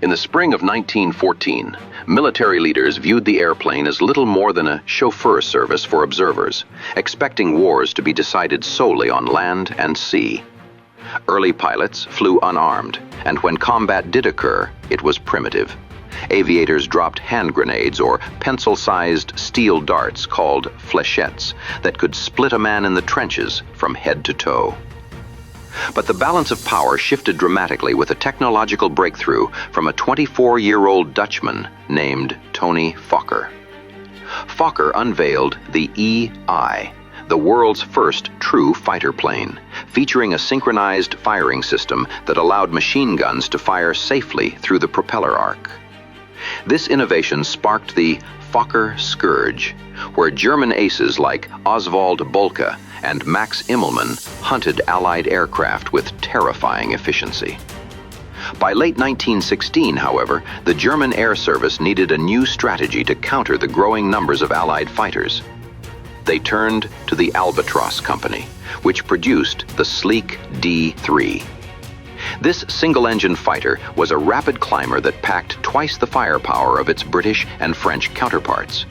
In the spring of 1914, military leaders viewed the airplane as little more than a chauffeur service for observers, expecting wars to be decided solely on land and sea. Early pilots flew unarmed, and when combat did occur, it was primitive. Aviators dropped hand grenades or pencil-sized steel darts called fléchettes that could split a man in the trenches from head to toe. But the balance of power shifted dramatically with a technological breakthrough from a 24-year-old Dutchman named Tony Fokker. Fokker unveiled the E.I., the world's first true fighter plane, featuring a synchronized firing system that allowed machine guns to fire safely through the propeller arc. This innovation sparked the Fokker Scourge, where German aces like Oswald Boelcke and Max Immelmann hunted Allied aircraft with terrifying efficiency. By late 1916, however, the German Air Service needed a new strategy to counter the growing numbers of Allied fighters. They turned to the Albatros Company, which produced the sleek D.III. This single-engine fighter was a rapid climber that packed twice the firepower of its British and French counterparts.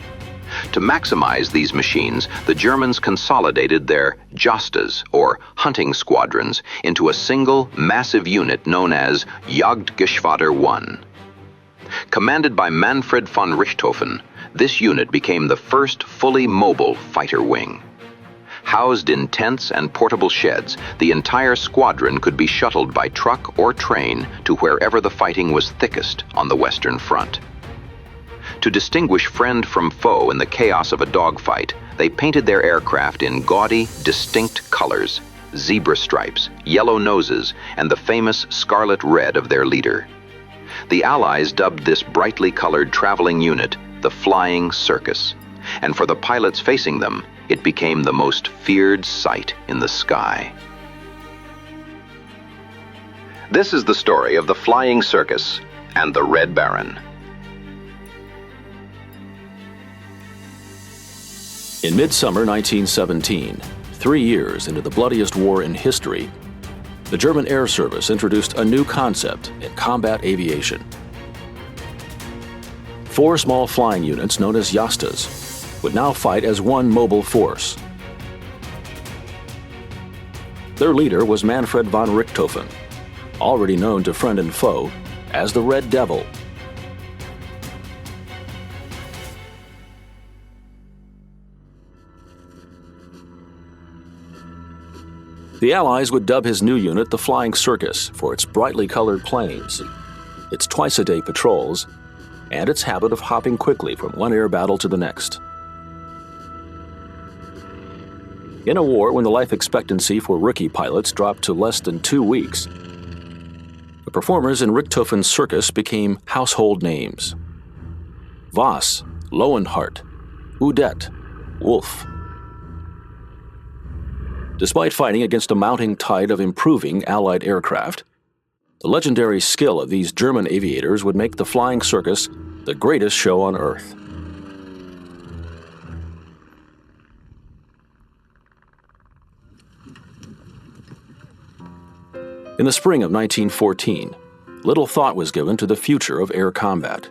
To maximize these machines, the Germans consolidated their Jagdgeschwader, or hunting squadrons, into a single, massive unit known as Jagdgeschwader I. Commanded by Manfred von Richthofen, this unit became the first fully mobile fighter wing. Housed in tents and portable sheds, the entire squadron could be shuttled by truck or train to wherever the fighting was thickest on the Western Front. To distinguish friend from foe in the chaos of a dogfight, they painted their aircraft in gaudy, distinct colors: zebra stripes, yellow noses, and the famous scarlet red of their leader. The Allies dubbed this brightly colored traveling unit the Flying Circus, and for the pilots facing them, it became the most feared sight in the sky. This is the story of the Flying Circus and the Red Baron. In midsummer 1917, 3 years into the bloodiest war in history, the German Air Service introduced a new concept in combat aviation. 4 small flying units known as Jastas would now fight as one mobile force. Their leader was Manfred von Richthofen, already known to friend and foe as the Red Devil. The Allies would dub his new unit the Flying Circus for its brightly colored planes, its twice-a-day patrols, and its habit of hopping quickly from one air battle to the next. In a war when the life expectancy for rookie pilots dropped to less than 2 weeks, the performers in Richthofen's circus became household names: Voss, Lowenhart, Udet, Wolf. Despite fighting against a mounting tide of improving Allied aircraft, the legendary skill of these German aviators would make the Flying Circus the greatest show on Earth. In the spring of 1914, little thought was given to the future of air combat.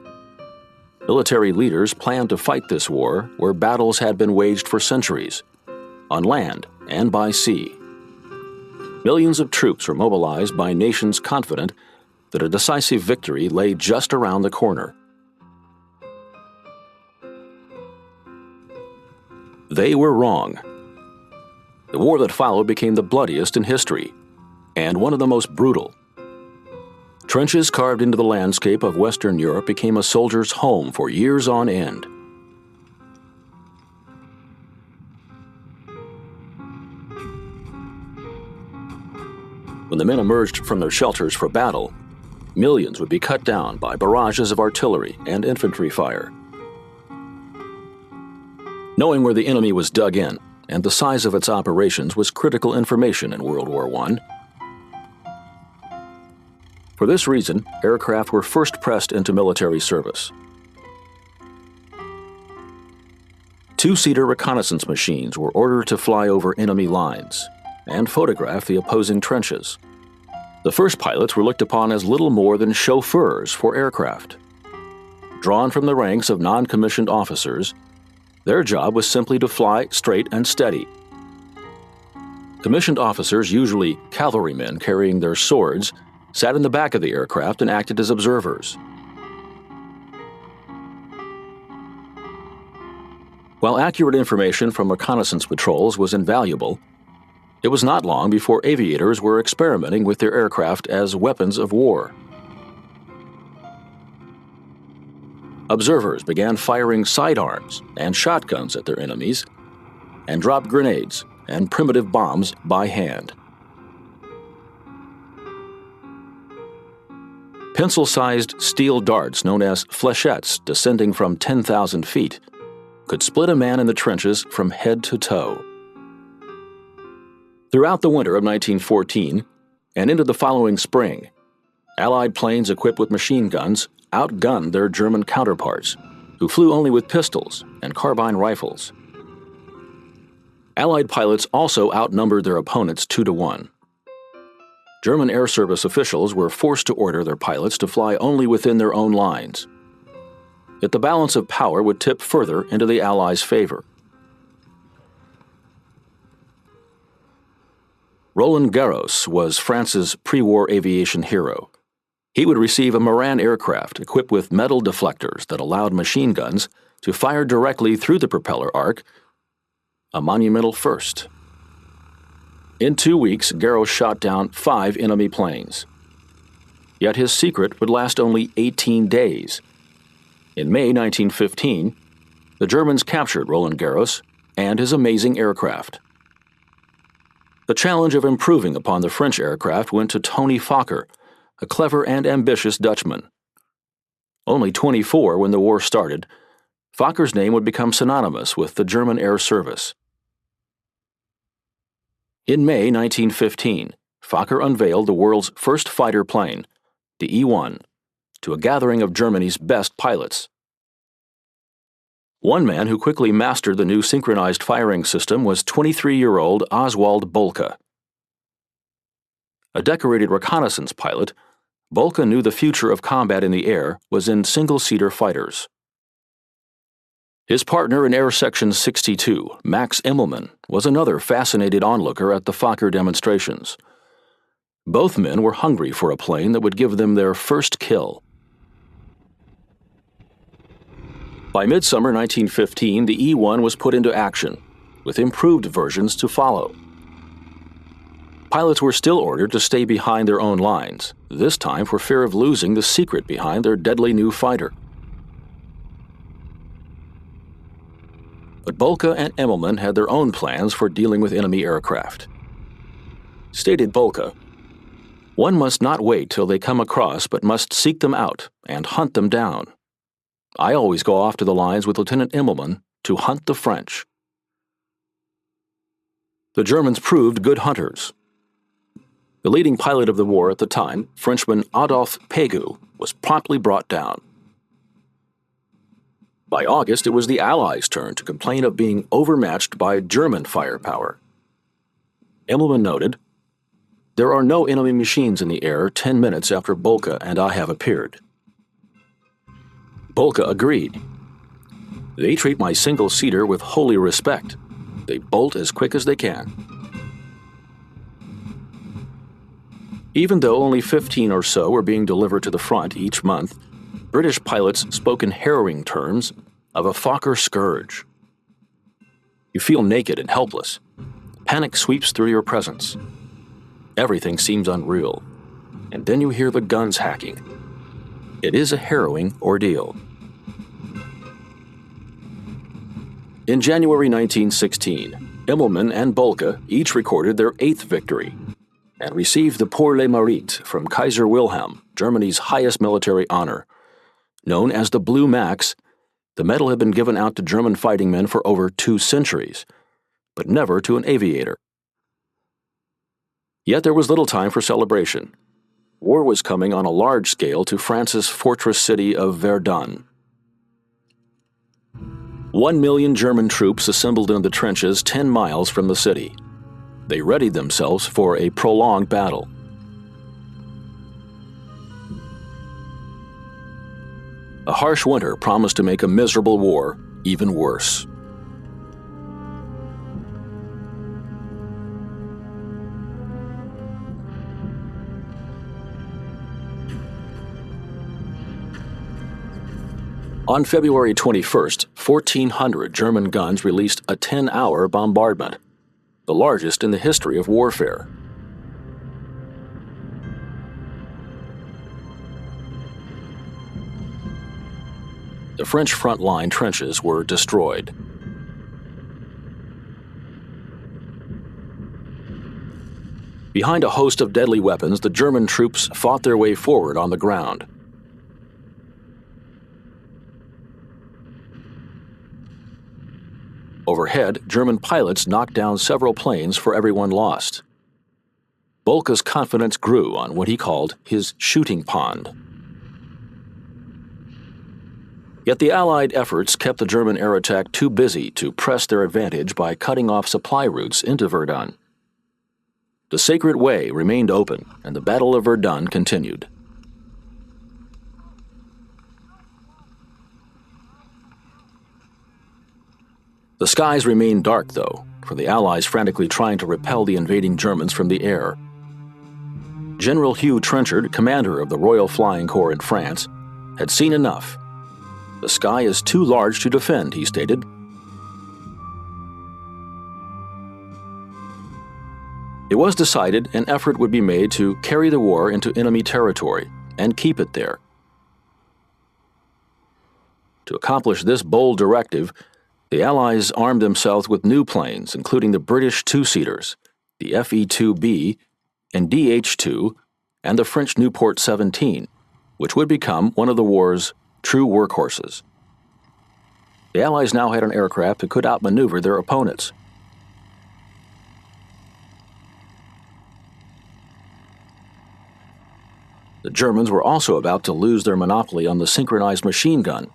Military leaders planned to fight this war where battles had been waged for centuries, on land and by sea. Millions of troops were mobilized by nations confident that a decisive victory lay just around the corner. They were wrong. The war that followed became the bloodiest in history, and one of the most brutal. Trenches carved into the landscape of Western Europe became a soldier's home for years on end. When the men emerged from their shelters for battle, millions would be cut down by barrages of artillery and infantry fire. Knowing where the enemy was dug in and the size of its operations was critical information in World War I. For this reason, aircraft were first pressed into military service. 2-seater reconnaissance machines were ordered to fly over enemy lines and photograph the opposing trenches. The first pilots were looked upon as little more than chauffeurs for aircraft. Drawn from the ranks of non-commissioned officers, their job was simply to fly straight and steady. Commissioned officers, usually cavalrymen carrying their swords, sat in the back of the aircraft and acted as observers. While accurate information from reconnaissance patrols was invaluable, it was not long before aviators were experimenting with their aircraft as weapons of war. Observers began firing sidearms and shotguns at their enemies and dropped grenades and primitive bombs by hand. Pencil-sized steel darts known as fléchettes descending from 10,000 feet could split a man in the trenches from head to toe. Throughout the winter of 1914 and into the following spring, Allied planes equipped with machine guns outgunned their German counterparts, who flew only with pistols and carbine rifles. Allied pilots also outnumbered their opponents 2-1. German Air Service officials were forced to order their pilots to fly only within their own lines. Yet the balance of power would tip further into the Allies' favor. Roland Garros was France's pre-war aviation hero. He would receive a Morane aircraft equipped with metal deflectors that allowed machine guns to fire directly through the propeller arc, a monumental first. In 2 weeks, Garros shot down 5 enemy planes. Yet his secret would last only 18 days. In May 1915, the Germans captured Roland Garros and his amazing aircraft. The challenge of improving upon the French aircraft went to Tony Fokker, a clever and ambitious Dutchman. Only 24 when the war started, Fokker's name would become synonymous with the German Air Service. In May 1915, Fokker unveiled the world's first fighter plane, the E-1, to a gathering of Germany's best pilots. One man who quickly mastered the new synchronized firing system was 23-year-old Oswald Boelcke. A decorated reconnaissance pilot, Boelcke knew the future of combat in the air was in single-seater fighters. His partner in Air Section 62, Max Immelmann, was another fascinated onlooker at the Fokker demonstrations. Both men were hungry for a plane that would give them their first kill. By midsummer 1915, the E-1 was put into action, with improved versions to follow. Pilots were still ordered to stay behind their own lines, this time for fear of losing the secret behind their deadly new fighter. But Boelcke and Immelmann had their own plans for dealing with enemy aircraft. Stated Boelcke, "One must not wait till they come across, but must seek them out and hunt them down. I always go off to the lines with Lieutenant Immelmann to hunt the French." The Germans proved good hunters. The leading pilot of the war at the time, Frenchman Adolphe Pégu, was promptly brought down. By August, it was the Allies' turn to complain of being overmatched by German firepower. Immelmann noted, "There are no enemy machines in the air 10 minutes after Boelcke and I have appeared." Boelcke agreed. "They treat my single-seater with holy respect. They bolt as quick as they can." Even though only 15 or so were being delivered to the front each month, British pilots spoke in harrowing terms of a Fokker Scourge. You feel naked and helpless. Panic sweeps through your presence. Everything seems unreal. And then you hear the guns hacking. It is a harrowing ordeal. In January 1916, Immelmann and Boelcke each recorded their 8th victory and received the Pour le Mérite from Kaiser Wilhelm, Germany's highest military honor. Known as the Blue Max, the medal had been given out to German fighting men for over 2 centuries, but never to an aviator. Yet there was little time for celebration. War was coming on a large scale to France's fortress city of Verdun. 1 million German troops assembled in the trenches 10 miles from the city. They readied themselves for a prolonged battle. A harsh winter promised to make a miserable war even worse. On February 21st, 1,400 German guns released a 10-hour bombardment, the largest in the history of warfare. The French front-line trenches were destroyed. Behind a host of deadly weapons, the German troops fought their way forward on the ground. Overhead, German pilots knocked down several planes for everyone lost. Boelcke's confidence grew on what he called his shooting pond. Yet the Allied efforts kept the German air attack too busy to press their advantage by cutting off supply routes into Verdun. The Sacred Way remained open, and the Battle of Verdun continued. The skies remained dark, though, for the Allies frantically trying to repel the invading Germans from the air. General Hugh Trenchard, commander of the Royal Flying Corps in France, had seen enough. The sky is too large to defend, he stated. It was decided an effort would be made to carry the war into enemy territory and keep it there. To accomplish this bold directive, the Allies armed themselves with new planes, including the British two-seaters, the Fe-2B and DH-2, and the French Nieuport 17, which would become one of the war's true workhorses. The Allies now had an aircraft that could outmaneuver their opponents. The Germans were also about to lose their monopoly on the synchronized machine gun.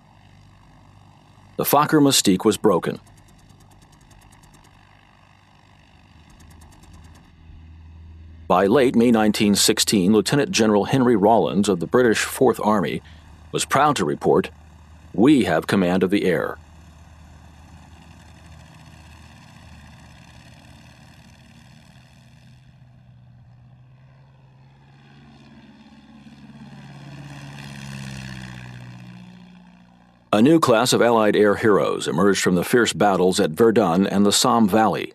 The Fokker mystique was broken. By late May 1916, Lieutenant General Henry Rawlins of the British Fourth Army was proud to report, "We have command of the air." A new class of Allied air heroes emerged from the fierce battles at Verdun and the Somme Valley.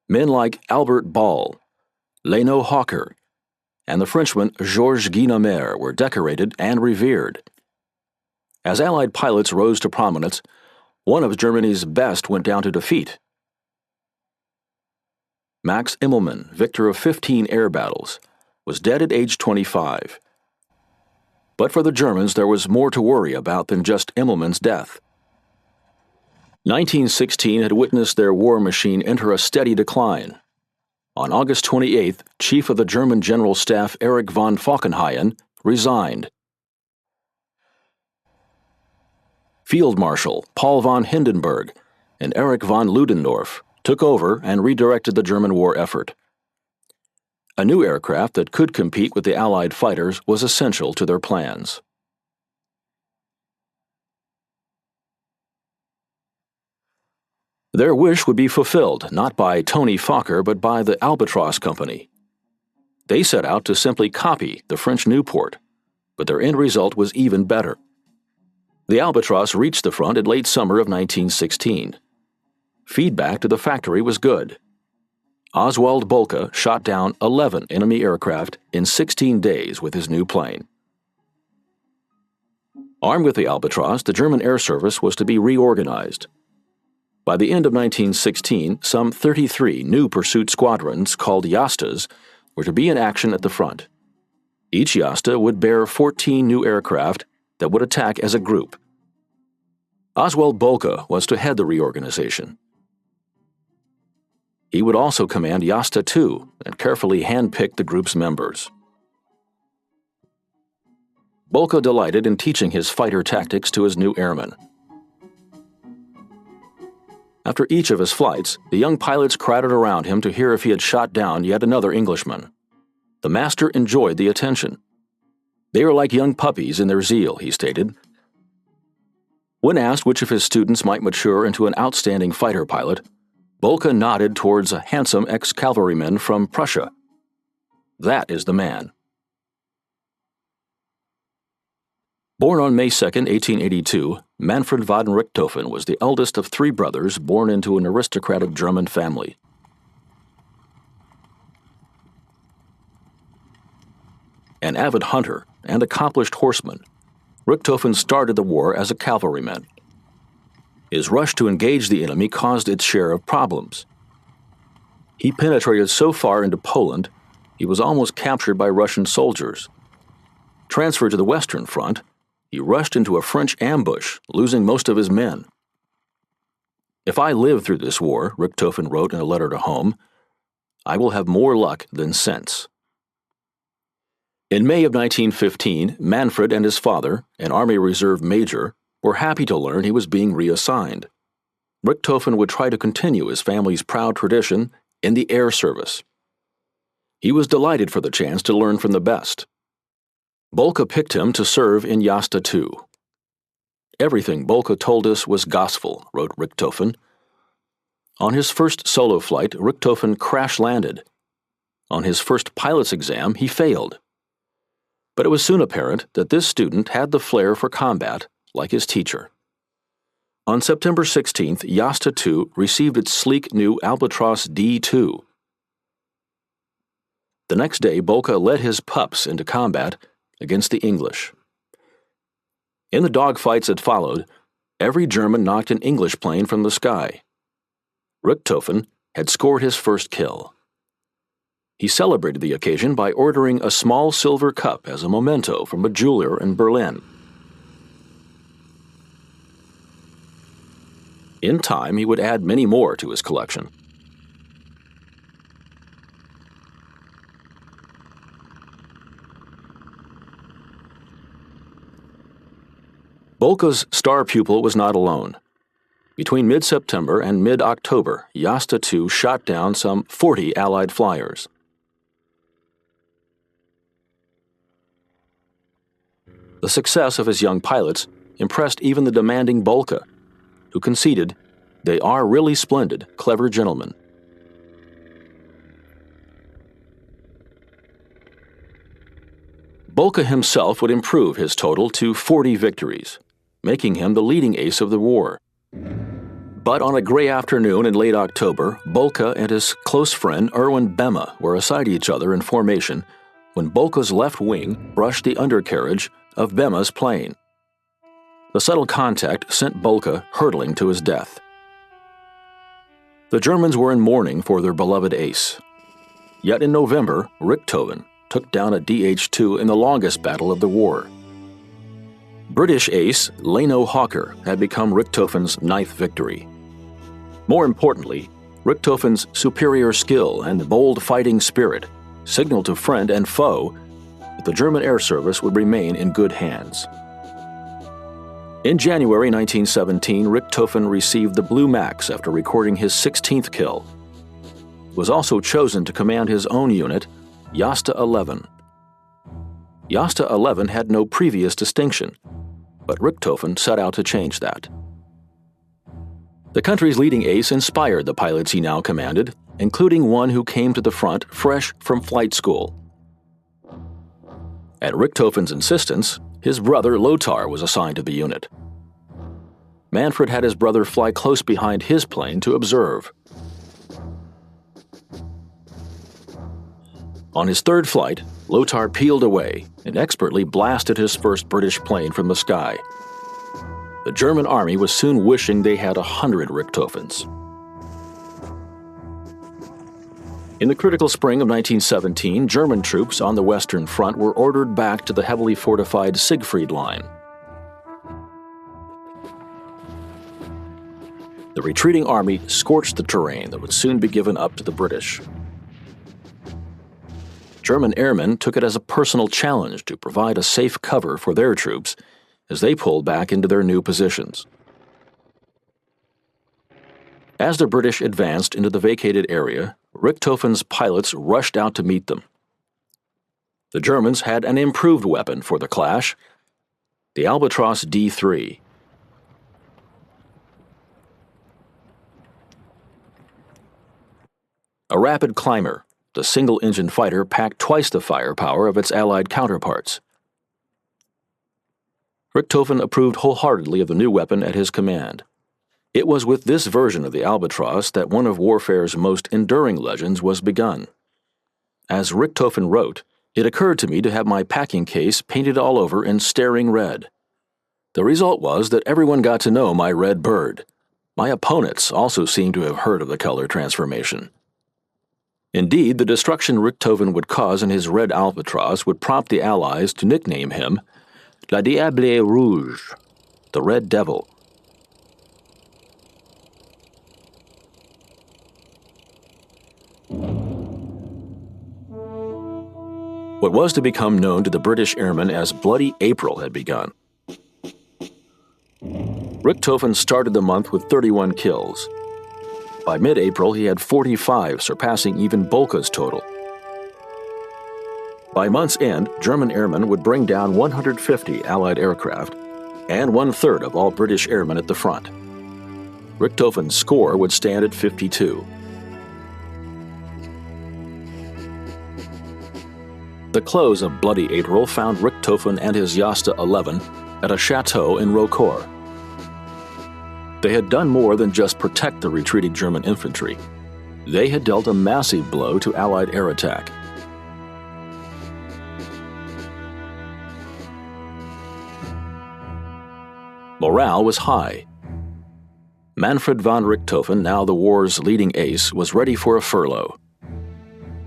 Men like Albert Ball, Leno Hawker, and the Frenchman Georges Guynemer were decorated and revered. As Allied pilots rose to prominence, one of Germany's best went down to defeat. Max Immelmann, victor of 15 air battles, was dead at age 25. But for the Germans, there was more to worry about than just Immelmann's death. 1916 had witnessed their war machine enter a steady decline. On August 28th, Chief of the German General Staff Erich von Falkenhayn resigned. Field Marshal Paul von Hindenburg and Erich von Ludendorff took over and redirected the German war effort. A new aircraft that could compete with the Allied fighters was essential to their plans. Their wish would be fulfilled not by Tony Fokker but by the Albatros Company. They set out to simply copy the French Nieuport, but their end result was even better. The Albatros reached the front in late summer of 1916. Feedback to the factory was good. Oswald Boelcke shot down 11 enemy aircraft in 16 days with his new plane. Armed with the Albatros, the German Air Service was to be reorganized. By the end of 1916, some 33 new pursuit squadrons, called Jastas, were to be in action at the front. Each Jasta would bear 14 new aircraft that would attack as a group. Oswald Boelcke was to head the reorganization. He would also command Jasta II and carefully handpick the group's members. Boelcke delighted in teaching his fighter tactics to his new airmen. After each of his flights, the young pilots crowded around him to hear if he had shot down yet another Englishman. The master enjoyed the attention. They were like young puppies in their zeal, he stated. When asked which of his students might mature into an outstanding fighter pilot, Boelcke nodded towards a handsome ex-cavalryman from Prussia. That is the man. Born on May 2, 1882, Manfred von Richthofen was the eldest of three brothers born into an aristocratic German family. An avid hunter and accomplished horseman, Richthofen started the war as a cavalryman. His rush to engage the enemy caused its share of problems. He penetrated so far into Poland, he was almost captured by Russian soldiers. Transferred to the Western Front, he rushed into a French ambush, losing most of his men. "If I live through this war," Richthofen wrote in a letter to home, "I will have more luck than sense." In May of 1915, Manfred and his father, an Army Reserve major, were happy to learn he was being reassigned. Richthofen would try to continue his family's proud tradition in the air service. He was delighted for the chance to learn from the best. Boelcke picked him to serve in Jasta II. "Everything Boelcke told us was gospel," wrote Richthofen. On his first solo flight, Richthofen crash-landed. On his first pilot's exam, he failed. But it was soon apparent that this student had the flair for combat, like his teacher. On September 16th, Jasta II received its sleek new Albatros D.II. The next day, Boelcke led his pups into combat against the English. In the dogfights that followed, every German knocked an English plane from the sky. Richthofen had scored his first kill. He celebrated the occasion by ordering a small silver cup as a memento from a jeweler in Berlin. In time, he would add many more to his collection. Boelcke's star pupil was not alone. Between mid-September and mid-October, Jasta II shot down some 40 Allied flyers. The success of his young pilots impressed even the demanding Boelcke, who conceded, "They are really splendid, clever gentlemen." Boelcke himself would improve his total to 40 victories, making him the leading ace of the war. But on a gray afternoon in late October, Boelcke and his close friend Erwin Bemme were aside each other in formation when Boelcke's left wing brushed the undercarriage of Bemme's plane. The subtle contact sent Boelcke hurtling to his death. The Germans were in mourning for their beloved ace. Yet in November, Richthofen took down a DH-2 in the longest battle of the war. British ace Leno Hawker had become Richthofen's 9th victory. More importantly, Richthofen's superior skill and bold fighting spirit signaled to friend and foe that the German air service would remain in good hands. In January 1917, Richthofen received the Blue Max after recording his 16th kill. He was also chosen to command his own unit, Jasta 11. Jasta 11 had no previous distinction, but Richthofen set out to change that. The country's leading ace inspired the pilots he now commanded, including one who came to the front fresh from flight school. At Richthofen's insistence, his brother Lothar was assigned to the unit. Manfred had his brother fly close behind his plane to observe. On his third flight, Lothar peeled away and expertly blasted his first British plane from the sky. The German army was soon wishing they had 100 Richthofens. In the critical spring of 1917, German troops on the Western Front were ordered back to the heavily fortified Siegfried Line. The retreating army scorched the terrain that would soon be given up to the British. German airmen took it as a personal challenge to provide a safe cover for their troops as they pulled back into their new positions. As the British advanced into the vacated area, Richthofen's pilots rushed out to meet them. The Germans had an improved weapon for the clash, the Albatros D.III. A rapid climber, the single-engine fighter packed twice the firepower of its Allied counterparts. Richthofen approved wholeheartedly of the new weapon at his command. It was with this version of the Albatros that one of warfare's most enduring legends was begun. As Richthofen wrote, it occurred to me to have my packing case painted all over in staring red. The result was that everyone got to know my red bird. My opponents also seemed to have heard of the color transformation. Indeed, the destruction Richthofen would cause in his red Albatros would prompt the Allies to nickname him Le Diable Rouge, the Red Devil. What was to become known to the British airmen as Bloody April had begun. Richthofen started the month with 31 kills. By mid-April, he had 45, surpassing even Boelcke's total. By month's end, German airmen would bring down 150 Allied aircraft and one-third of all British airmen at the front. Richthofen's score would stand at 52. The close of Bloody April found Richthofen and his Jasta 11 at a chateau in Rocourt. They had done more than just protect the retreating German infantry. They had dealt a massive blow to Allied air attack. Morale was high. Manfred von Richthofen, now the war's leading ace, was ready for a furlough.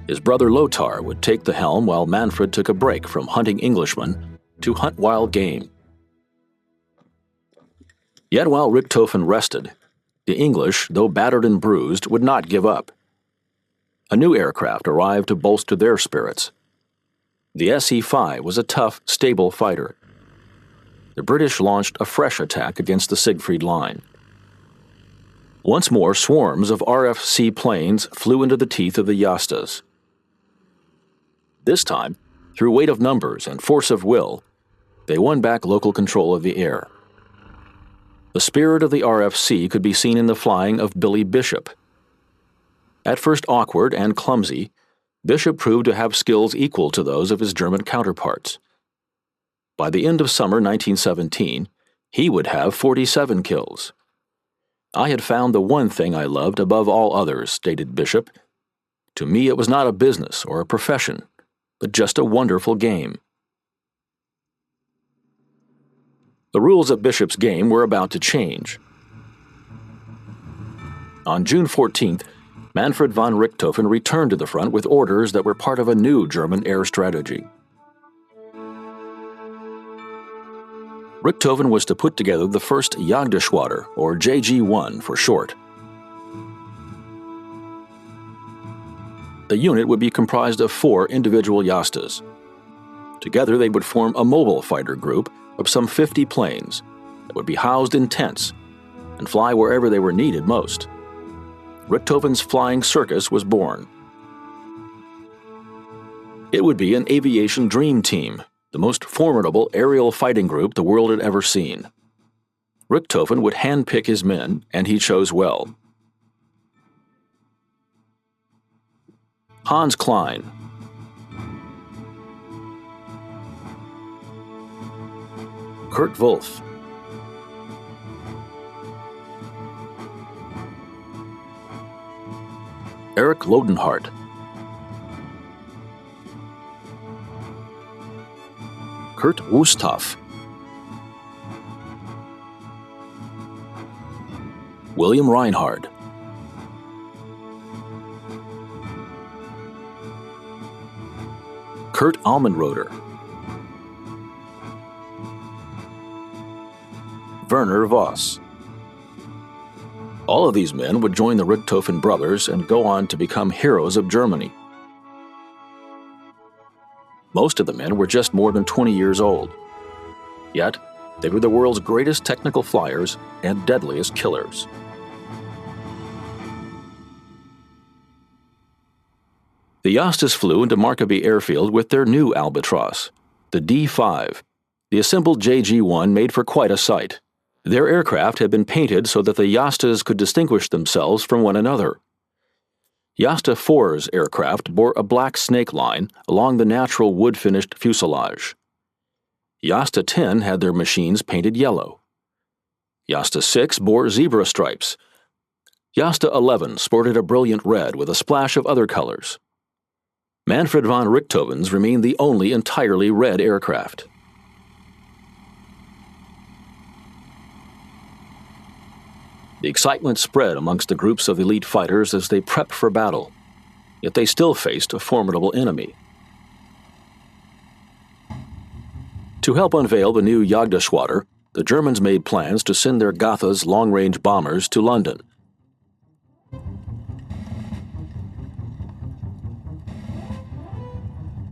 His brother Lothar would take the helm while Manfred took a break from hunting Englishmen to hunt wild game. Yet while Richthofen rested, the English, though battered and bruised, would not give up. A new aircraft arrived to bolster their spirits. The Se-5 was a tough, stable fighter. The British launched a fresh attack against the Siegfried Line. Once more, swarms of RFC planes flew into the teeth of the Jastas. This time, through weight of numbers and force of will, they won back local control of the air. The spirit of the RFC could be seen in the flying of Billy Bishop. At first awkward and clumsy, Bishop proved to have skills equal to those of his German counterparts. By the end of summer 1917, he would have 47 kills. "I had found the one thing I loved above all others," stated Bishop. "To me it was not a business or a profession, but just a wonderful game." The rules of Bishop's game were about to change. On June 14th, Manfred von Richthofen returned to the front with orders that were part of a new German air strategy. Richthofen was to put together the first Jagdgeschwader, or JG-1 for short. The unit would be comprised of 4 individual Jastas. Together they would form a mobile fighter group of some 50 planes that would be housed in tents and fly wherever they were needed most. Richthofen's Flying Circus was born. It would be an aviation dream team, the most formidable aerial fighting group the world had ever seen. Richthofen would handpick his men, and he chose well. Hans Klein, Kurt Wolff, Erich Lodenhart, Kurt Wusthoff, William Reinhard, Kurt Allmenroder, Werner Voss. All of these men would join the Richthofen brothers and go on to become heroes of Germany. Most of the men were just more than 20 years old. Yet, they were the world's greatest technical flyers and deadliest killers. The Jastas flew into Markaby Airfield with their new Albatros, the D.VII. The assembled JG-1 made for quite a sight. Their aircraft had been painted so that the Jastas could distinguish themselves from one another. Jasta IV's aircraft bore a black snake line along the natural wood-finished fuselage. Jasta X had their machines painted yellow. Jasta VI bore zebra stripes. Jasta XI sported a brilliant red with a splash of other colors. Manfred von Richthofen's remained the only entirely red aircraft. The excitement spread amongst the groups of elite fighters as they prepped for battle, yet they still faced a formidable enemy. To help unveil the new Jagdgeschwader, the Germans made plans to send their Gothas long-range bombers to London.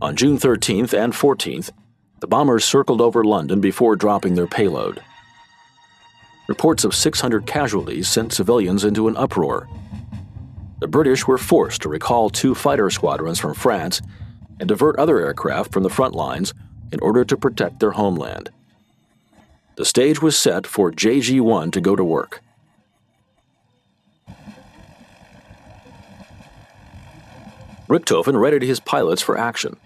On June 13th and 14th, the bombers circled over London before dropping their payload. Reports of 600 casualties sent civilians into an uproar. The British were forced to recall 2 fighter squadrons from France and divert other aircraft from the front lines in order to protect their homeland. The stage was set for JG-1 to go to work. Richthofen readied his pilots for action.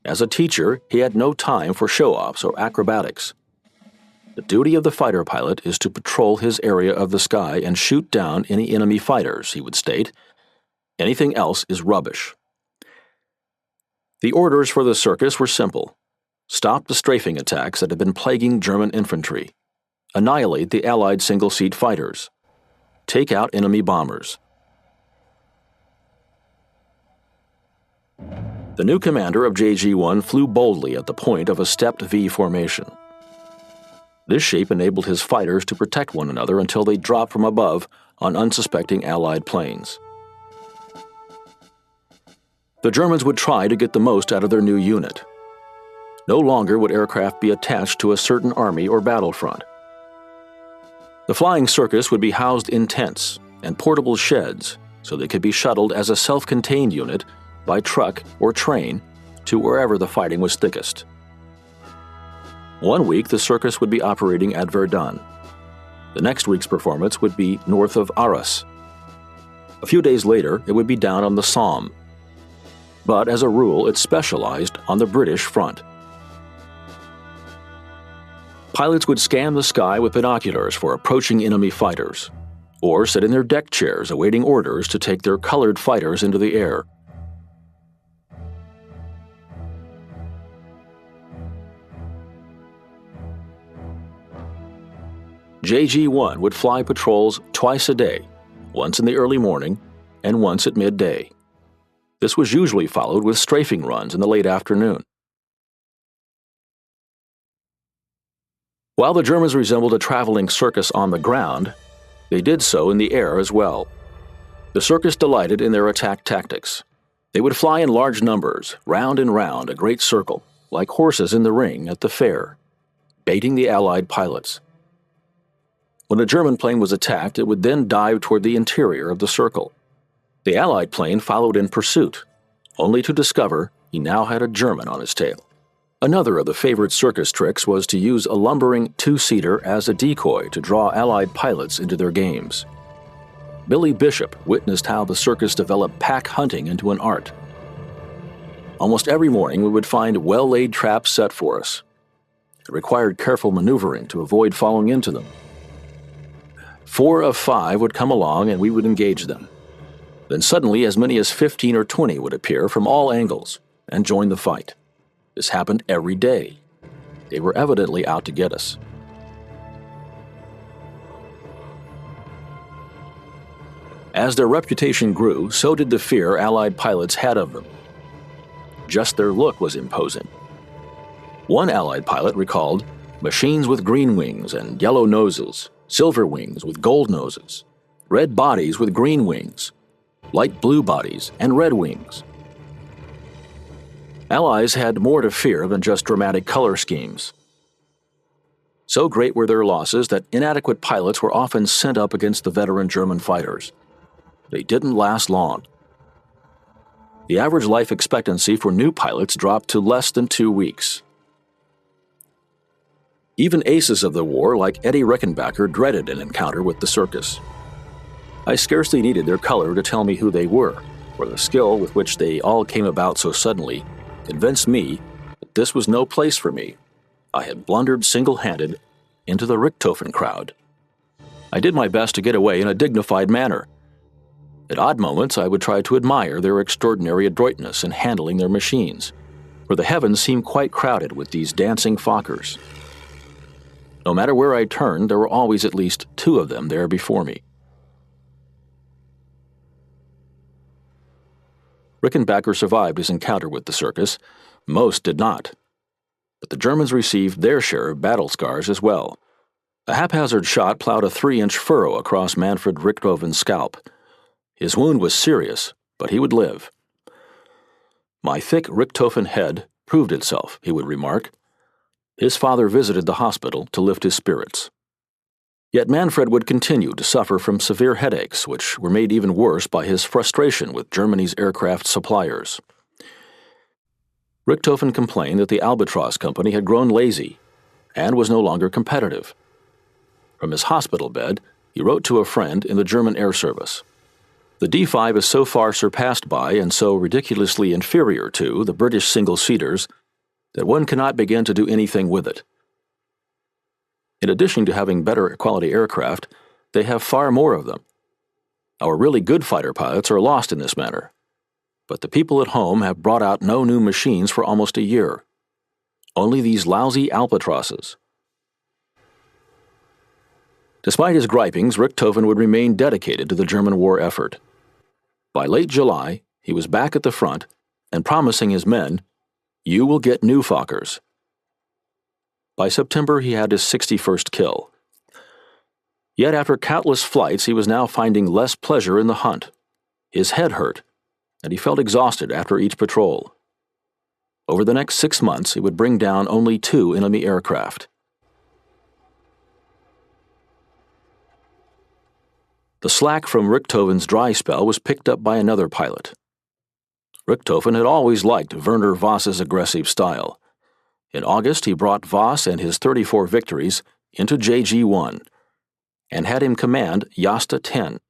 As a teacher, he had no time for show-offs or acrobatics. The duty of the fighter pilot is to patrol his area of the sky and shoot down any enemy fighters, he would state. Anything else is rubbish. The orders for the circus were simple. Stop the strafing attacks that had been plaguing German infantry. Annihilate the Allied single-seat fighters. Take out enemy bombers. The new commander of JG-1 flew boldly at the point of a stepped V formation. This shape enabled his fighters to protect one another until they dropped from above on unsuspecting Allied planes. The Germans would try to get the most out of their new unit. No longer would aircraft be attached to a certain army or battlefront. The Flying Circus would be housed in tents and portable sheds so they could be shuttled as a self-contained unit by truck or train to wherever the fighting was thickest. 1 week, the circus would be operating at Verdun. The next week's performance would be north of Arras. A few days later, it would be down on the Somme. But as a rule, it specialized on the British front. Pilots would scan the sky with binoculars for approaching enemy fighters, or sit in their deck chairs awaiting orders to take their colored fighters into the air. JG-1 would fly patrols twice a day, once in the early morning and once at midday. This was usually followed with strafing runs in the late afternoon. While the Germans resembled a traveling circus on the ground, they did so in the air as well. The circus delighted in their attack tactics. They would fly in large numbers, round and round a great circle, like horses in the ring at the fair, baiting the Allied pilots. When a German plane was attacked, it would then dive toward the interior of the circle. The Allied plane followed in pursuit, only to discover he now had a German on his tail. Another of the favorite circus tricks was to use a lumbering two-seater as a decoy to draw Allied pilots into their games. Billy Bishop witnessed how the circus developed pack hunting into an art. Almost every morning we would find well-laid traps set for us. It required careful maneuvering to avoid falling into them. 4 of 5 would come along and we would engage them. Then suddenly as many as 15 or 20 would appear from all angles and join the fight. This happened every day. They were evidently out to get us. As their reputation grew, so did the fear Allied pilots had of them. Just their look was imposing. One Allied pilot recalled machines with green wings and yellow noses, silver wings with gold noses, red bodies with green wings, light blue bodies and red wings. Allies had more to fear than just dramatic color schemes. So great were their losses that inadequate pilots were often sent up against the veteran German fighters. They didn't last long. The average life expectancy for new pilots dropped to less than 2 weeks. Even aces of the war like Eddie Rickenbacker dreaded an encounter with the circus. I scarcely needed their color to tell me who they were, for the skill with which they all came about so suddenly convinced me that this was no place for me. I had blundered single-handed into the Richthofen crowd. I did my best to get away in a dignified manner. At odd moments, I would try to admire their extraordinary adroitness in handling their machines, for the heavens seemed quite crowded with these dancing Fokkers. No matter where I turned, there were always at least two of them there before me. Rickenbacker survived his encounter with the circus. Most did not. But the Germans received their share of battle scars as well. A haphazard shot plowed a 3-inch furrow across Manfred Richthofen's scalp. His wound was serious, but he would live. "My thick Richthofen head proved itself," he would remark. His father visited the hospital to lift his spirits. Yet Manfred would continue to suffer from severe headaches, which were made even worse by his frustration with Germany's aircraft suppliers. Richthofen complained that the Albatros company had grown lazy and was no longer competitive. From his hospital bed, he wrote to a friend in the German air service, "The D.VII is so far surpassed by and so ridiculously inferior to the British single-seaters that one cannot begin to do anything with it. In addition to having better quality aircraft, they have far more of them. Our really good fighter pilots are lost in this manner. But the people at home have brought out no new machines for almost a year. Only these lousy Albatrosses." Despite his gripings, Richthofen would remain dedicated to the German war effort. By late July, he was back at the front and promising his men, "You will get new Fokkers." By September, he had his 61st kill. Yet after countless flights, he was now finding less pleasure in the hunt. His head hurt, and he felt exhausted after each patrol. Over the next 6 months, he would bring down only 2 enemy aircraft. The slack from Richthofen's dry spell was picked up by another pilot. Richthofen had always liked Werner Voss's aggressive style. In August, he brought Voss and his 34 victories into JG-1 and had him command Jasta 10.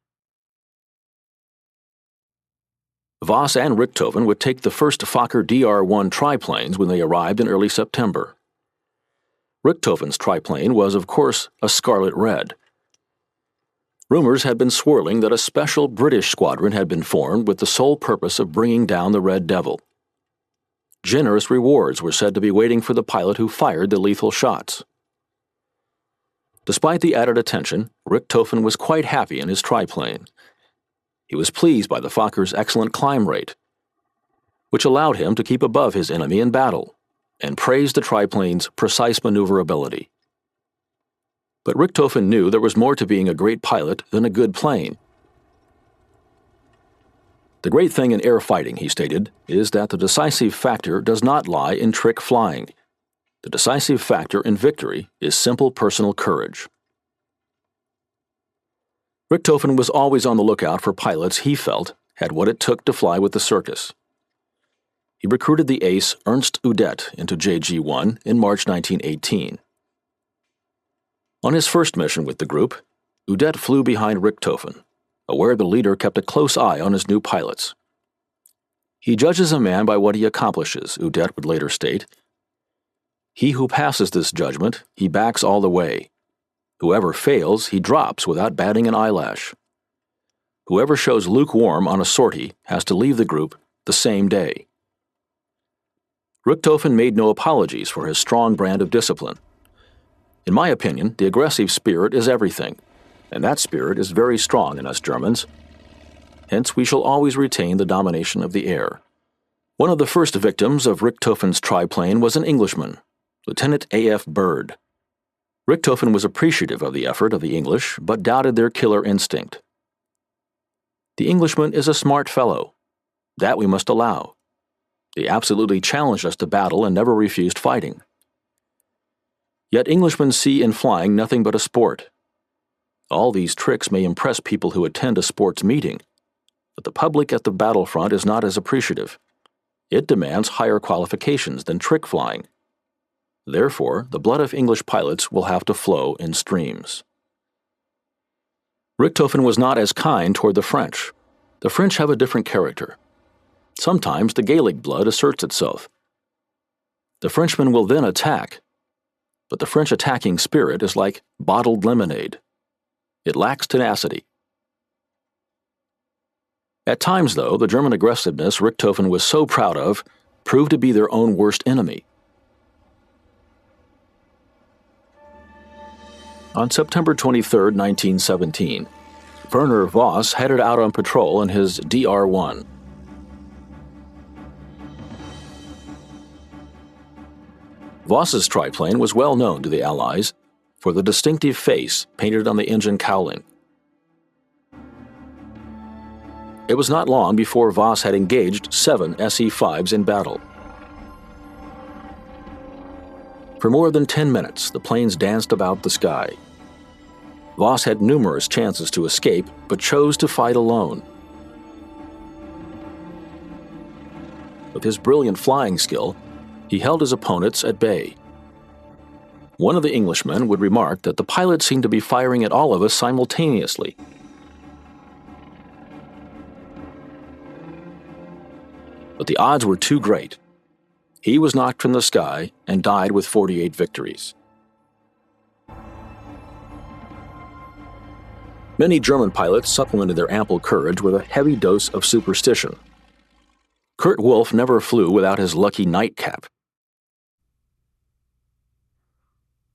Voss and Richthofen would take the first Fokker DR-1 triplanes when they arrived in early September. Richthofen's triplane was, of course, a scarlet red. Rumors had been swirling that a special British squadron had been formed with the sole purpose of bringing down the Red Devil. Generous rewards were said to be waiting for the pilot who fired the lethal shots. Despite the added attention, Richthofen was quite happy in his triplane. He was pleased by the Fokker's excellent climb rate, which allowed him to keep above his enemy in battle, and praised the triplane's precise maneuverability. But Richthofen knew there was more to being a great pilot than a good plane. "The great thing in air fighting," he stated, "is that the decisive factor does not lie in trick flying. The decisive factor in victory is simple personal courage." Richthofen was always on the lookout for pilots he felt had what it took to fly with the circus. He recruited the ace Ernst Udet into JG-1 in March 1918. On his first mission with the group, Udet flew behind Richthofen, aware the leader kept a close eye on his new pilots. "He judges a man by what he accomplishes," Udet would later state. "He who passes this judgment, he backs all the way. Whoever fails, he drops without batting an eyelash. Whoever shows lukewarm on a sortie has to leave the group the same day." Richthofen made no apologies for his strong brand of discipline. "In my opinion, the aggressive spirit is everything, and that spirit is very strong in us Germans. Hence, we shall always retain the domination of the air." One of the first victims of Richthofen's triplane was an Englishman, Lieutenant A.F. Bird. Richthofen was appreciative of the effort of the English, but doubted their killer instinct. "The Englishman is a smart fellow. That we must allow. They absolutely challenged us to battle and never refused fighting. Yet Englishmen see in flying nothing but a sport. All these tricks may impress people who attend a sports meeting, but the public at the battlefront is not as appreciative. It demands higher qualifications than trick flying. Therefore, the blood of English pilots will have to flow in streams." Richthofen was not as kind toward the French. The French have a different character. Sometimes the Gaelic blood asserts itself. The Frenchman will then attack, but the French attacking spirit is like bottled lemonade. It lacks tenacity. At times, though, the German aggressiveness Richthofen was so proud of proved to be their own worst enemy. On September 23, 1917, Werner Voss headed out on patrol in his DR-1. Voss's triplane was well known to the Allies for the distinctive face painted on the engine cowling. It was not long before Voss had engaged 7 SE-5s in battle. For more than 10 minutes, the planes danced about the sky. Voss had numerous chances to escape, but chose to fight alone. With his brilliant flying skill, he held his opponents at bay. One of the Englishmen would remark that the pilot seemed to be firing at all of us simultaneously. But the odds were too great. He was knocked from the sky and died with 48 victories. Many German pilots supplemented their ample courage with a heavy dose of superstition. Kurt Wolff never flew without his lucky nightcap.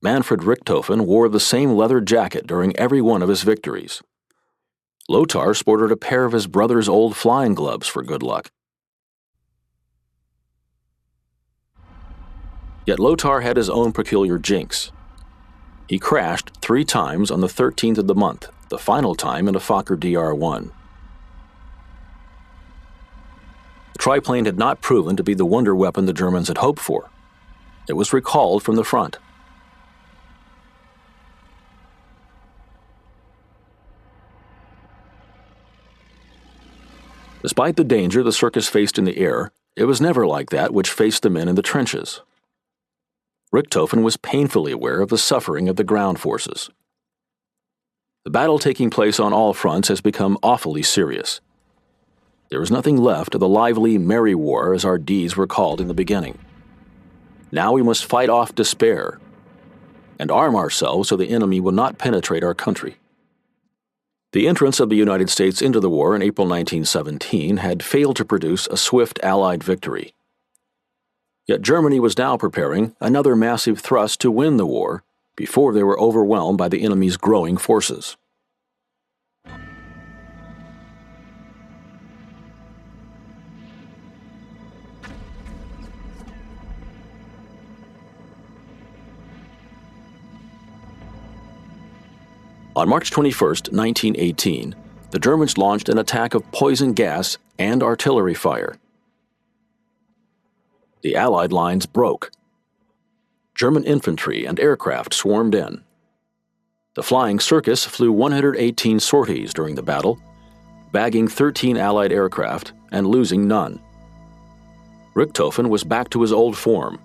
Manfred Richthofen wore the same leather jacket during every one of his victories. Lothar sported a pair of his brother's old flying gloves for good luck. Yet Lothar had his own peculiar jinx. He crashed 3 times on the 13th of the month, the final time in a Fokker DR-1. The triplane had not proven to be the wonder weapon the Germans had hoped for. It was recalled from the front. Despite the danger the circus faced in the air, it was never like that which faced the men in the trenches. Richthofen was painfully aware of the suffering of the ground forces. The battle taking place on all fronts has become awfully serious. There is nothing left of the lively, merry war as our Ds were called in the beginning. Now we must fight off despair and arm ourselves so the enemy will not penetrate our country. The entrance of the United States into the war in April 1917 had failed to produce a swift Allied victory. Yet Germany was now preparing another massive thrust to win the war before they were overwhelmed by the enemy's growing forces. On March 21, 1918, the Germans launched an attack of poison gas and artillery fire. The Allied lines broke. German infantry and aircraft swarmed in. The Flying Circus flew 118 sorties during the battle, bagging 13 Allied aircraft and losing none. Richthofen was back to his old form,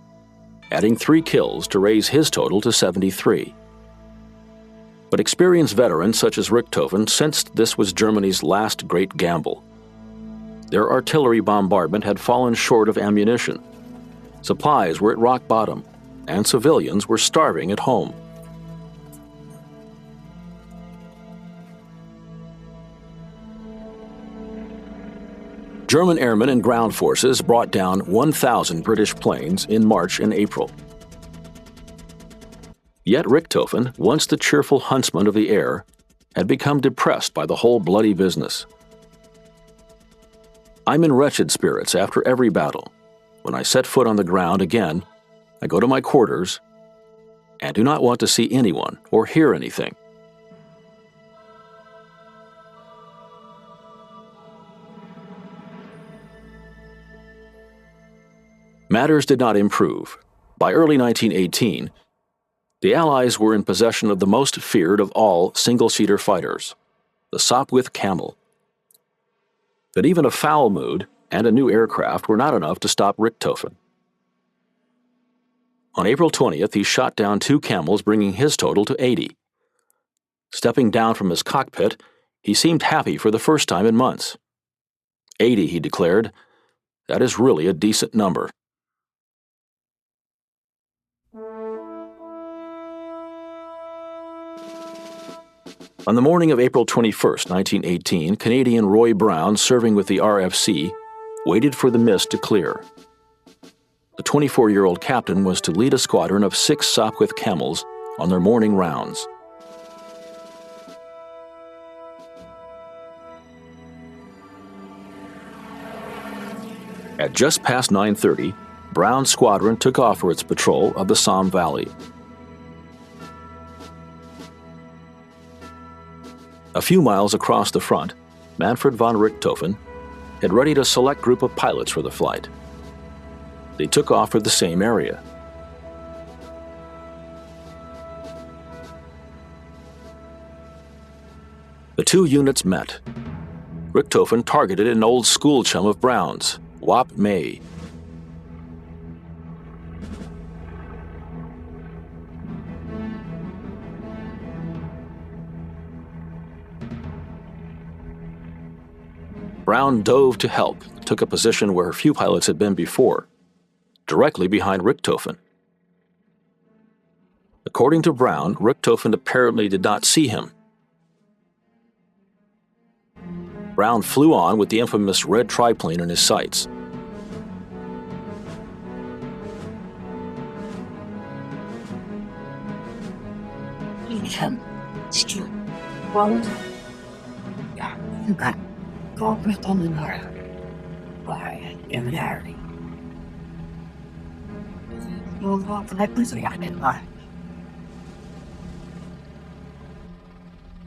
adding 3 kills to raise his total to 73. But experienced veterans such as Richthofen sensed this was Germany's last great gamble. Their artillery bombardment had fallen short of ammunition. Supplies were at rock bottom, and civilians were starving at home. German airmen and ground forces brought down 1,000 British planes in March and April. Yet Richthofen, once the cheerful huntsman of the air, had become depressed by the whole bloody business. I'm in wretched spirits after every battle. When I set foot on the ground again, I go to my quarters and do not want to see anyone or hear anything. Matters did not improve. By early 1918, the Allies were in possession of the most feared of all single-seater fighters, the Sopwith Camel. But even a foul mood and a new aircraft were not enough to stop Richthofen. On April 20th, he shot down 2 Camels, bringing his total to 80. Stepping down from his cockpit, He seemed happy for the first time in months. 80, he declared. That is really a decent number. On the morning of April 21, 1918, Canadian Roy Brown, serving with the RFC, waited for the mist to clear. The 24-year-old captain was to lead a squadron of 6 Sopwith camels on their morning rounds. At just past 9:30, Brown's squadron took off for its patrol of the Somme Valley. A few miles across the front, Manfred von Richthofen had readied a select group of pilots for the flight. They took off for the same area. The two units met. Richthofen targeted an old school chum of Brown's, Wap May. Brown dove to help, took a position where few pilots had been before, directly behind Richthofen. According to Brown, Richthofen apparently did not see him. Brown flew on with the infamous red triplane in his sights.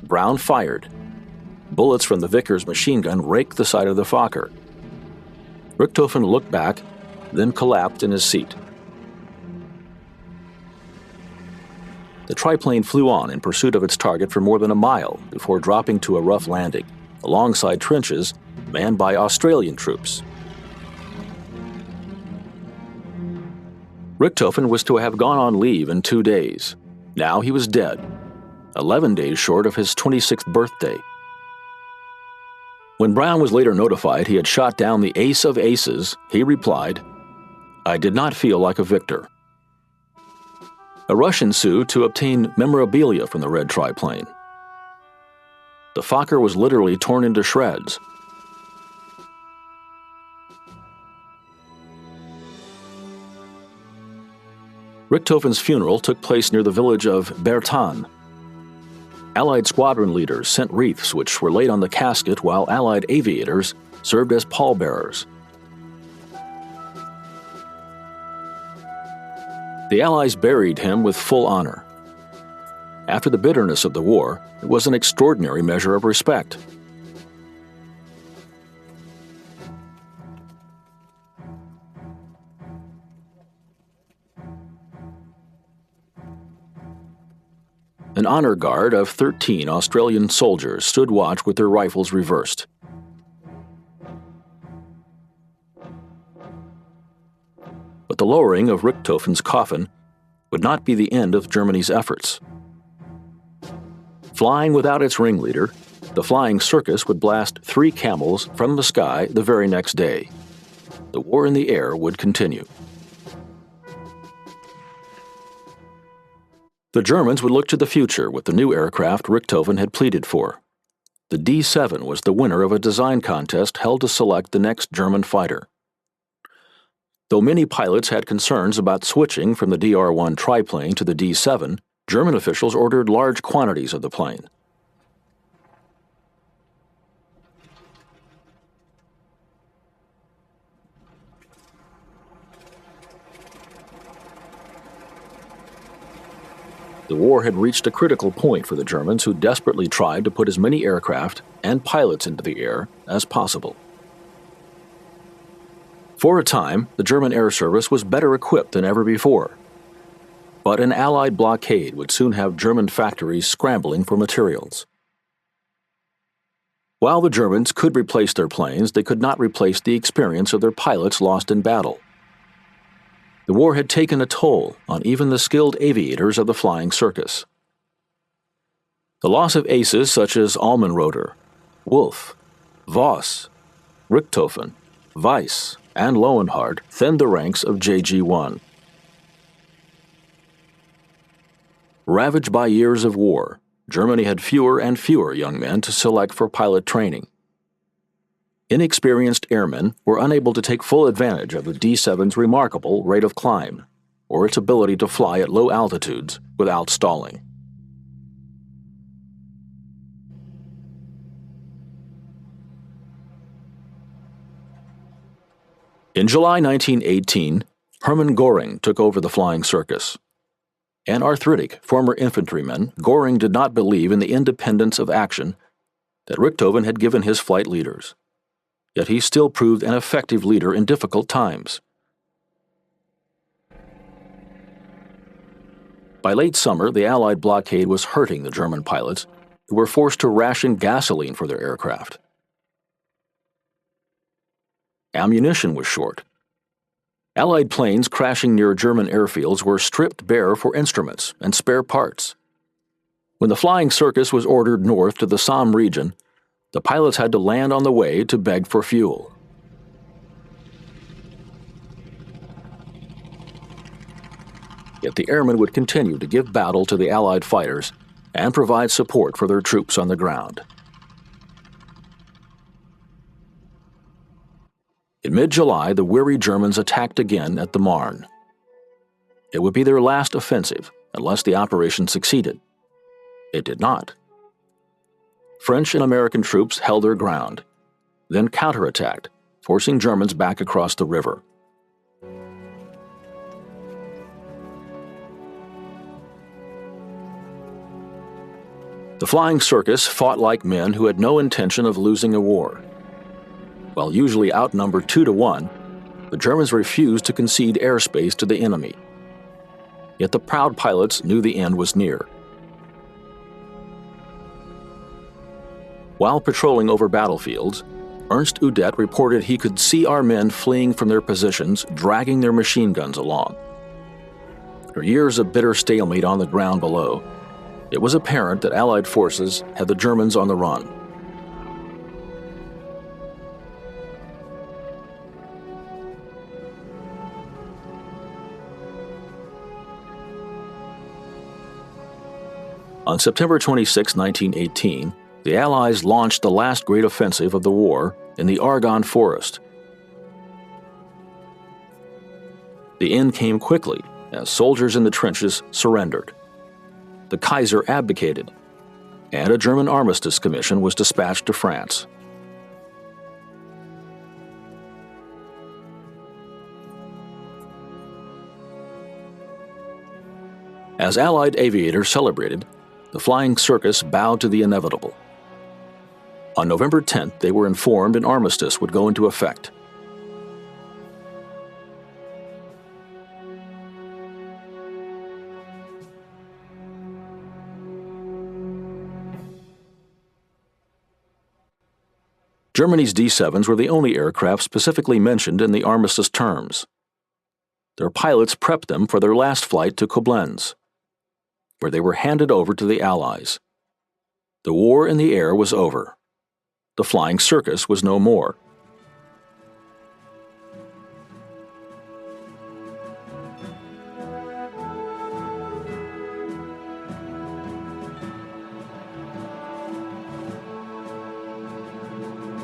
Brown fired. Bullets from the Vickers machine gun raked the side of the Fokker. Richthofen looked back, then collapsed in his seat. The triplane flew on in pursuit of its target for more than a mile before dropping to a rough landing, alongside trenches manned by Australian troops. Richthofen was to have gone on leave in 2 days. Now he was dead, 11 days short of his 26th birthday. When Brown was later notified he had shot down the ace of aces, he replied, "I did not feel like a victor." A rush ensued to obtain memorabilia from the red triplane. The Fokker was literally torn into shreds. Richthofen's funeral took place near the village of Verdun. Allied squadron leaders sent wreaths which were laid on the casket, while Allied aviators served as pallbearers. The Allies buried him with full honor. After the bitterness of the war, it was an extraordinary measure of respect. An honor guard of 13 Australian soldiers stood watch with their rifles reversed. But the lowering of Richthofen's coffin would not be the end of Germany's efforts. Flying without its ringleader, the Flying Circus would blast 3 camels from the sky the very next day. The war in the air would continue. The Germans would look to the future with the new aircraft Richthofen had pleaded for. The D.VII was the winner of a design contest held to select the next German fighter. Though many pilots had concerns about switching from the DR-1 triplane to the D.VII, German officials ordered large quantities of the plane. The war had reached a critical point for the Germans, who desperately tried to put as many aircraft and pilots into the air as possible. For a time, the German air service was better equipped than ever before. But an Allied blockade would soon have German factories scrambling for materials. While the Germans could replace their planes, they could not replace the experience of their pilots lost in battle. The war had taken a toll on even the skilled aviators of the Flying Circus. The loss of aces such as Allmenröder, Wolf, Voss, Richthofen, Weiss, and Lowenhardt thinned the ranks of JG-1. Ravaged by years of war, Germany had fewer and fewer young men to select for pilot training. Inexperienced airmen were unable to take full advantage of the D-VII's remarkable rate of climb, or its ability to fly at low altitudes without stalling. In July 1918, Hermann Göring took over the Flying Circus. An arthritic former infantryman, Göring did not believe in the independence of action that Richthofen had given his flight leaders. Yet he still proved an effective leader in difficult times. By late summer, the Allied blockade was hurting the German pilots, who were forced to ration gasoline for their aircraft. Ammunition was short. Allied planes crashing near German airfields were stripped bare for instruments and spare parts. When the Flying Circus was ordered north to the Somme region, the pilots had to land on the way to beg for fuel. Yet the airmen would continue to give battle to the Allied fighters and provide support for their troops on the ground. In mid-July, the weary Germans attacked again at the Marne. It would be their last offensive unless the operation succeeded. It did not. French and American troops held their ground, then counterattacked, forcing Germans back across the river. The Flying Circus fought like men who had no intention of losing a war. While usually outnumbered 2-1, the Germans refused to concede airspace to the enemy. Yet the proud pilots knew the end was near. While patrolling over battlefields, Ernst Udet reported he could see our men fleeing from their positions, dragging their machine guns along. After years of bitter stalemate on the ground below, it was apparent that Allied forces had the Germans on the run. On September 26, 1918, the Allies launched the last great offensive of the war in the Argonne Forest. The end came quickly as soldiers in the trenches surrendered. The Kaiser abdicated, and a German armistice commission was dispatched to France. As Allied aviators celebrated, the Flying Circus bowed to the inevitable. On November 10th, they were informed an armistice would go into effect. Germany's D-VIIs were the only aircraft specifically mentioned in the armistice terms. Their pilots prepped them for their last flight to Koblenz, where they were handed over to the Allies. The war in the air was over. The Flying Circus was no more.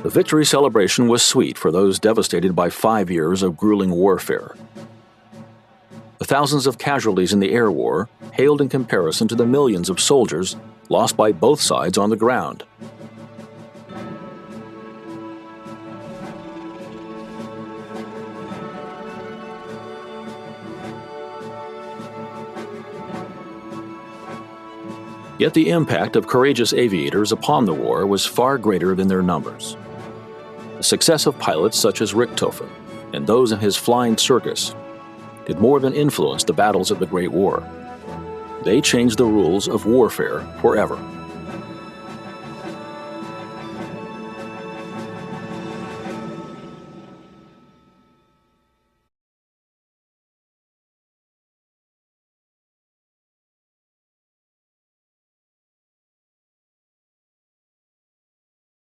The victory celebration was sweet for those devastated by 5 years of grueling warfare. The thousands of casualties in the air war paled in comparison to the millions of soldiers lost by both sides on the ground. Yet the impact of courageous aviators upon the war was far greater than their numbers. The success of pilots such as Richthofen and those in his Flying Circus did more than influence the battles of the Great War. They changed the rules of warfare forever.